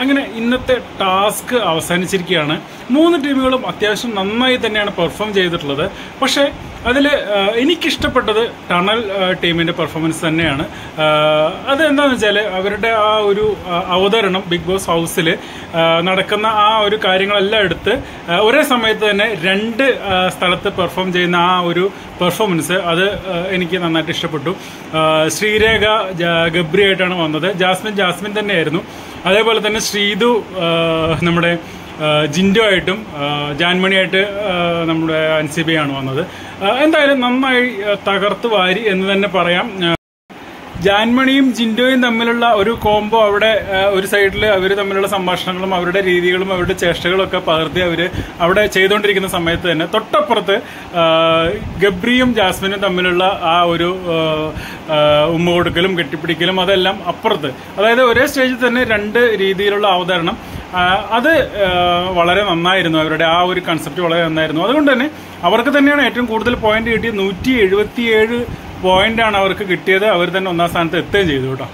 അങ്ങനെ ഇന്നത്തെ ടാസ്ക് അവസാനിച്ചിരിക്കുകയാണ്. 3 ടീമുകളും അത്യാവശ്യം നന്നായി തന്നെയാണ് പെർഫോം ചെയ്തിട്ടുള്ളത്. പക്ഷേ അതിൽ എനിക്കിഷ്ടപ്പെട്ടത് ടണൽ ടീമിൻ്റെ പെർഫോമൻസ് തന്നെയാണ്. അതെന്താണെന്ന് വെച്ചാൽ അവരുടെ ആ ഒരു അവതരണം ബിഗ് ബോസ് ഹൗസിൽ നടക്കുന്ന ആ ഒരു കാര്യങ്ങളെല്ലാം എടുത്ത് ഒരേ സമയത്ത് തന്നെ 2 സ്ഥലത്ത് പെർഫോം ചെയ്യുന്ന ആ ഒരു പെർഫോമൻസ് അത് എനിക്ക് നന്നായിട്ട് ഇഷ്ടപ്പെട്ടു. ശ്രീരേഖ ഗബ്രി ആയിട്ടാണ് വന്നത്. ജാസ്മിൻ തന്നെയായിരുന്നു. അതേപോലെ തന്നെ ശ്രീതു നമ്മുടെ ജിൻഡോ ആയിട്ടും ജാൻമണിയായിട്ട് നമ്മുടെ അൻസിബയാണ് വന്നത്. എന്തായാലും നന്നായി തകർത്ത് വാരി എന്ന് തന്നെ പറയാം. ജാൻമണിയും ജിൻഡോയും തമ്മിലുള്ള ഒരു കോംബോ അവിടെ ഒരു സൈഡിൽ അവർ തമ്മിലുള്ള സംഭാഷണങ്ങളും അവരുടെ രീതികളും അവരുടെ ചേഷ്ടകളും ഒക്കെ പകർത്തി അവർ അവിടെ ചെയ്തുകൊണ്ടിരിക്കുന്ന സമയത്ത് തന്നെ തൊട്ടപ്പുറത്ത് ഗബ്രിയും ജാസ്മിനും തമ്മിലുള്ള ആ ഒരു ഉമ്മ കൊടുക്കലും കെട്ടിപ്പിടിക്കലും അതെല്ലാം അപ്പുറത്ത്, അതായത് ഒരേ സ്റ്റേജിൽ തന്നെ 2 രീതിയിലുള്ള അവതരണം അത് വളരെ നന്നായിരുന്നു. അവരുടെ ആ ഒരു കൺസെപ്റ്റ് വളരെ നന്നായിരുന്നു. അതുകൊണ്ട് തന്നെ അവർക്ക് തന്നെയാണ് ഏറ്റവും കൂടുതൽ പോയിന്റ് കിട്ടിയത്. 177 പോയിന്റാണ് അവർക്ക് കിട്ടിയത്. അവർ തന്നെ 1ാം സ്ഥാനത്ത് എത്തുകയും ചെയ്തു കേട്ടോ.